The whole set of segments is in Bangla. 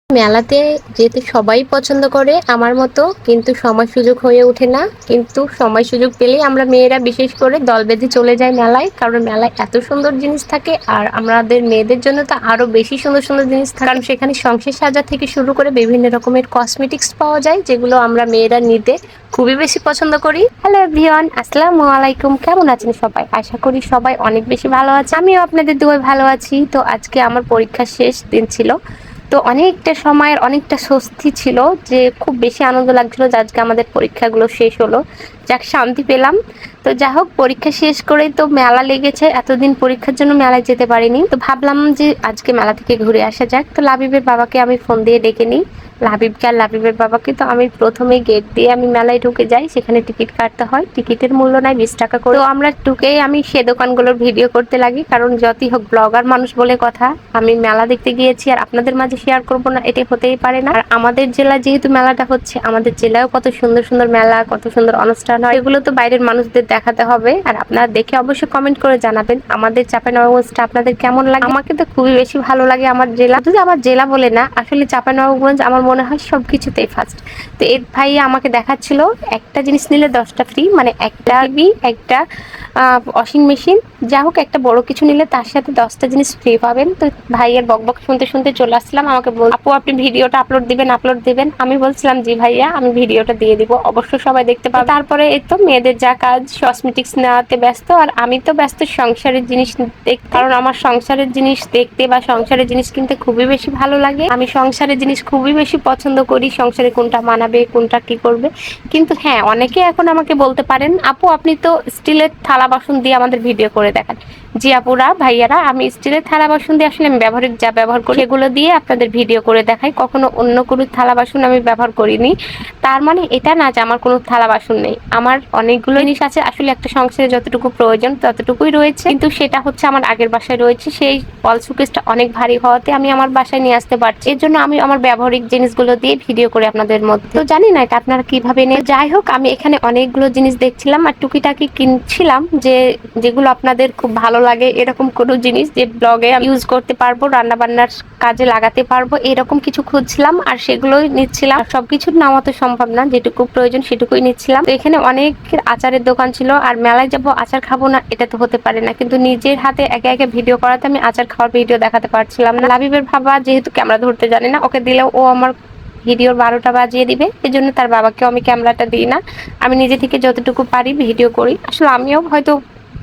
মেলাতে যেতে সবাই পছন্দ করে আমার মতো, কিন্তু সময় সুযোগ হয়ে ওঠে না। কিন্তু সময় সুযোগ পেলেই আমরা মেয়েরা বিশেষ করে দল বেঁধে চলে যাই মেলায়, কারণ মেলায় এত সুন্দর জিনিস থাকে। আর আমাদের মেয়েদের জন্য তো আরো বেশি সুন্দর সুন্দর জিনিস থাকে, কারণ সেখানে সংসার সাজা থেকে শুরু করে বিভিন্ন রকমের কসমেটিক্স পাওয়া যায়, যেগুলো আমরা মেয়েরা নিতে খুবই বেশি পছন্দ করি। হ্যালো এভরিওয়ান, আসসালামু আলাইকুম। কেমন আছেন সবাই? আশা করি সবাই অনেক বেশি ভালো আছে। আমিও আপনাদের দুয়ায় ভালো আছি। তো আজকে আমার পরীক্ষার শেষ দিন ছিল, তো অনেকটা সময়ের অনেকটা স্বস্তি ছিল, যে খুব বেশি আনন্দ লাগছিল যে আজকে আমাদের পরীক্ষাগুলো শেষ হলো, যাক শান্তি পেলাম। তো যা হোক, পরীক্ষা শেষ করেই তো মেলা লেগেছে। এতদিন পরীক্ষার জন্য মেলায় যেতে পারিনি, তো ভাবলাম যে আজকে মেলা থেকে ঘুরে আসা যাক। তো লাবিবের বাবাকে আমি ফোন দিয়ে ডেকে নিই, লাবিবকে আর লাবিবের বাবাকে। তো আমি প্রথমে গেট দিয়ে আমি মেলায় ঢুকে যাই, সেখানে টিকিট কাটতে হয়। টিকিটের মূল্য নাই 20 টাকা করে। তো আমরা ঢুকেই আমি সে দোকানগুলোর ভিডিও করতে লাগি, কারণ যতই হোক ব্লগার মানুষ বলে কথা, আমি মেলা দেখতে গিয়েছি আর আপনাদের মাঝে শেয়ার করব না, এটা হতেই পারে না। আর আমাদের জেলা যেহেতু মেলাটা হচ্ছে, আমাদের জেলায়ও কত সুন্দর সুন্দর মেলা, কত সুন্দর অনুষ্ঠান হয়, এগুলো তো বাইরের মানুষদের দেখাতে হবে। আর আপনারা দেখে অবশ্যই কমেন্ট করে জানাবেন আমাদের চাঁপাইনবাবগঞ্জটা আপনাদের কেমন লাগে। আমাকে তো খুবই বেশি ভালো লাগে আমার জেলা, যদি আমার জেলা বলে না, আসলে চাঁপাইনবাবগঞ্জ আমার মনে হয় সবকিছুতেই ফার্স্ট। তো এর ভাই আমাকে দেখাচ্ছিল একটা জিনিস নিলে 10টা ফ্রি, মানে একটা টিভি, একটা ওয়াশিং মেশিন, যা হোক একটা বড় কিছু নিলে তার সাথে 10টা জিনিস ফ্রি পাবেন। তো ভাইয়ের বকবক শুনতে শুনতে চলে আসলাম। আমাকে বল, আপু আপনি ভিডিওটা আপলোড দিবেন। আমি বলছিলাম জি ভাইয়া, আমি ভিডিওটা দিয়ে দিব, অবশ্যই সবাই দেখতে পাবে। তারপরে এই তো মেয়েদের যা কাজ, কসমেটিক্স নেওয়াতে ব্যস্ত, আর আমি তো ব্যস্ত সংসারের জিনিস দেখতে, কারণ আমার সংসারের জিনিস দেখতে বা সংসারের জিনিস কিনতে খুবই বেশি ভালো লাগে। আমি সংসারের জিনিস খুবই বেশি পছন্দ করি, সংসারে কোনটা মানাবে, কোনটা কি করবে। কিন্তু হ্যাঁ, অনেকে এখন আমাকে বলতে পারেন, আপু আপনি তো স্টিলের থালা বাসন দিয়ে আমাদের ভিডিও করে দেখান। জি আপুরা, ভাইয়ারা, আমি স্টিলের থালা বাসন দিয়ে আসলে আমি ব্যবহারিক যা ব্যবহার করি সেগুলো দিয়ে আপনাদের ভিডিও করে দেখাই, কখনো অন্য কোনো থালা বাসন আমি ব্যবহার করিনি। তার মানে এটা না যে আমার কোনো থালা বাসন নেই, আমার অনেকগুলো জিনিস আছে। আসলে একটা সংসারে যতটুকু প্রয়োজন ততটুকুই রয়েছে, কিন্তু সেটা হচ্ছে আমার আগের বাসায় রয়েছে। সেই ওয়াল শোকেসটা অনেক ভারী হওয়াতে আমি আমার বাসায় নিয়ে আসতে পারছি, এর জন্য আমি আমার ব্যবহারিক জিনিসগুলো দিয়ে ভিডিও করে আপনাদের মধ্যে। তো জানি না এটা আপনারা কিভাবে নেন। যাই হোক, আমি এখানে অনেকগুলো জিনিস দেখছিলাম আর টুকিটাকি কিনছিলাম, যেগুলো আপনাদের খুব ভালো লাগে, এরকম কোনো জিনিস যে ব্লগে আমি ইউজ করতে পারবো, রান্না বান্নার কাজে লাগাতে পারবো, এরকম কিছু খুঁজছিলাম আর সেগুলোই নিচ্ছিলাম। সবকিছু নেওয়া তো সম্ভব না, যেটুকু প্রয়োজন সেটুকুই নিচ্ছিলাম। তো এখানে অনেক আচারের দোকান ছিল, আর মেলায় যাবো আচার খাবো না এটা তো হতে পারে না, কিন্তু নিজের হাতে একে একে ভিডিও করাতে আমি আচার খাওয়ার ভিডিও দেখাতে পারছিলাম না। লাবিবের ভাবা যেহেতু ক্যামেরা ধরতে জানে না, ওকে দিলেও ও আমার ভিডিওর 12টা বাজিয়ে দিবে, এজন্য তার বাবাকেও আমি ক্যামেরাটা দিই না। আমি নিজে থেকে যতটুকু পারি ভিডিও করি। আসলে আমিও হয়তো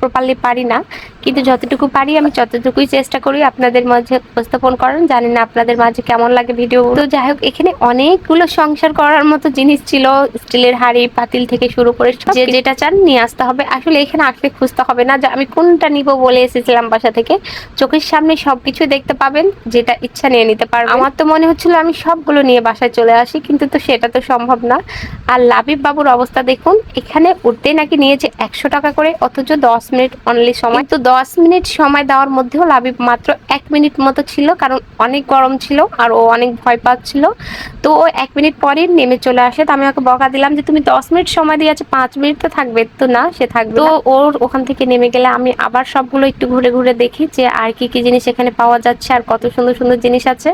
প্রপারলি পারি না, কিন্তু যতটুকু পারি আমি ততটুকুই চেষ্টা করি আপনাদের মাঝে উপস্থাপন করার। জানি না আপনাদের মাঝে কেমন লাগে ভিডিও। তো যাই হোক, এখানে অনেকগুলো সংসার করার মতো জিনিস ছিল, স্টিলের হাঁড়ি পাতিল থেকে শুরু করে যে যেটা চান নিয়ে আসতে হবে। আসলে এখানে আসলে খুঁজতে হবে না যে আমি কোনটা নিব বলে এসেছিলাম বাসা থেকে, চোখের সামনে সবকিছু দেখতে পাবেন, যেটা ইচ্ছা নিয়ে নিতে পারবেন। আমার তো মনে হচ্ছিল আমি সবগুলো নিয়ে বাসায় চলে আসি, কিন্তু তো সেটা তো সম্ভব না। আর লাবিব বাবুর অবস্থা দেখুন, এখানে উঠতে নাকি নিয়েছে 100 টাকা করে, অথচ 10 মিনিট অনলি সময়। তো 10 মিনিট সময় দেওয়ার মধ্যেও লাবিব মাত্র 1 মিনিট মতো ছিল, কারণ অনেক গরম ছিল আর ও অনেক ভয় পাচ্ছিল। তো ও 1 মিনিট পরে নেমে চলে আসে। তো আমি ওকে বকা দিলাম যে তুমি 10 মিনিট সময় দিয়েছো, 5 মিনিট তো থাকবে। তো না, সে থাকবে। তো ওর ওখান থেকে নেমে গেলে আমি আবার সবগুলো একটু ঘুরে ঘুরে দেখি যে আর কি কি জিনিস এখানে পাওয়া যাচ্ছে আর কত সুন্দর সুন্দর জিনিস আছে।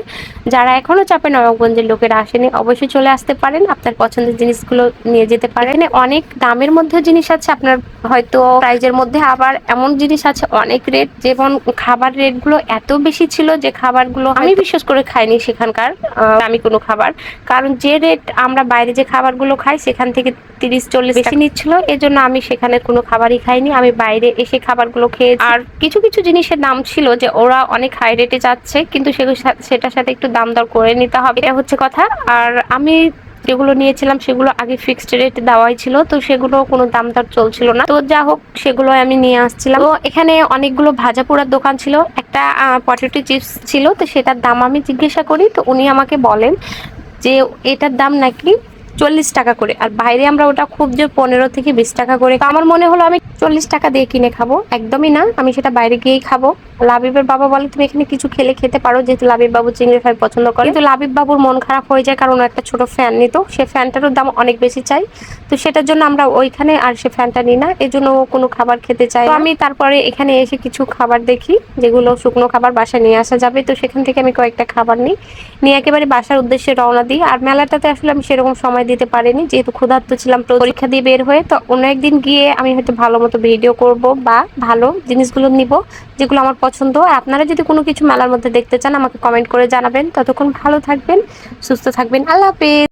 যারা এখনো চাঁপাইনবাবগঞ্জের লোকেরা আসেনি, অবশ্যই চলে আসতে পারেন, আপনার পছন্দের জিনিসগুলো নিয়ে যেতে পারেন। এখানে অনেক দামের মধ্যে জিনিস আছে, আপনার হয়তো প্রাইজের মধ্যে, আবার এমন জিনিস আছে অনেক রেট। যেমন খাবার রেট গুলো এত বেশি ছিল যে খাবারগুলো আমি বিশেষ করে খাইনি সেখানকার দামি কোনো খাবার, কারণ যে রেট আমরা বাইরে যে খাবারগুলো খাই সেখান থেকে 30-40 বেশি নিচ্ছিল, এজন্য আমি সেখানে কোনো খাবারই খাইনি। আমি বাইরে এসে খাবারগুলো খেয়ে, আর কিছু কিছু জিনিসের দাম ছিল যে ওরা অনেক হাই রেটে যাচ্ছে, কিন্তু সেটার সাথে একটু দাম দর করে নিতে হবে, এটা হচ্ছে কথা। আর আমি যেগুলো নিয়েছিলাম সেগুলো আগে ফিক্সড রেট দেওয়াই ছিল, তো সেগুলো কোনো দাম দর চলছিল না। তো যা হোক, সেগুলো আমি নিয়ে আসছিলাম। তো এখানে অনেকগুলো ভাজা পোড়ার দোকান ছিল, একটা পটেটো চিপস ছিল, তো সেটার দাম আমি জিজ্ঞাসা করি, তো উনি আমাকে বলেন যে এটার দাম নাকি 40 টাকা করে, আর বাইরে আমরা ওটা খুব জোর 15 থেকে 20 টাকা করে। তো আমার মনে হলো আমি 40 টাকা দিয়ে কিনে খাবো, একদমই না, আমি সেটা বাইরে গিয়েই খাবো। লাবিবের বাবা বলে তুমি এখানে কিছু খেলে খেতে পারো, যেহেতু লাবিব বাবু চিংড়ি ফ্রাই পছন্দ করে। কিন্তু লাবিব বাবুর মন খারাপ হয়ে যায়, কারণ একটা ছোট ফ্যান নিত, সে ফ্যানটারও দাম অনেক বেশি চাই। তো সেটার জন্য আমরা ওইখানে আর সে ফ্যানটা নিই না, এই জন্য কোনো খাবার খেতে চাই। তো আমি তারপরে এখানে এসে কিছু খাবার দেখি যেগুলো শুকনো খাবার বাসায় নিয়ে আসা যাবে, তো সেখান থেকে আমি কয়েকটা খাবার নিয়ে একেবারে বাসার উদ্দেশ্যে রওনা দিই। আর মেলাটাতে আসলে আমি সেরকম সময় দিতে পারিনি, যেহেতু ক্ষুধার্ত ছিলাম পরীক্ষা দিয়ে বের হয়ে। তো অন্য একদিন গিয়ে আমি হয়তো ভালো মতো ভিডিও করব বা ভালো জিনিসগুলো নিব যেগুলো আমার পছন্দ। আপনারা যদি কোনো কিছু মেলার মধ্যে দেখতে চান আমাকে কমেন্ট করে জানাবেন। ততক্ষণ ভালো থাকবেন, সুস্থ থাকবেন, আল্লাহ হাফেজ।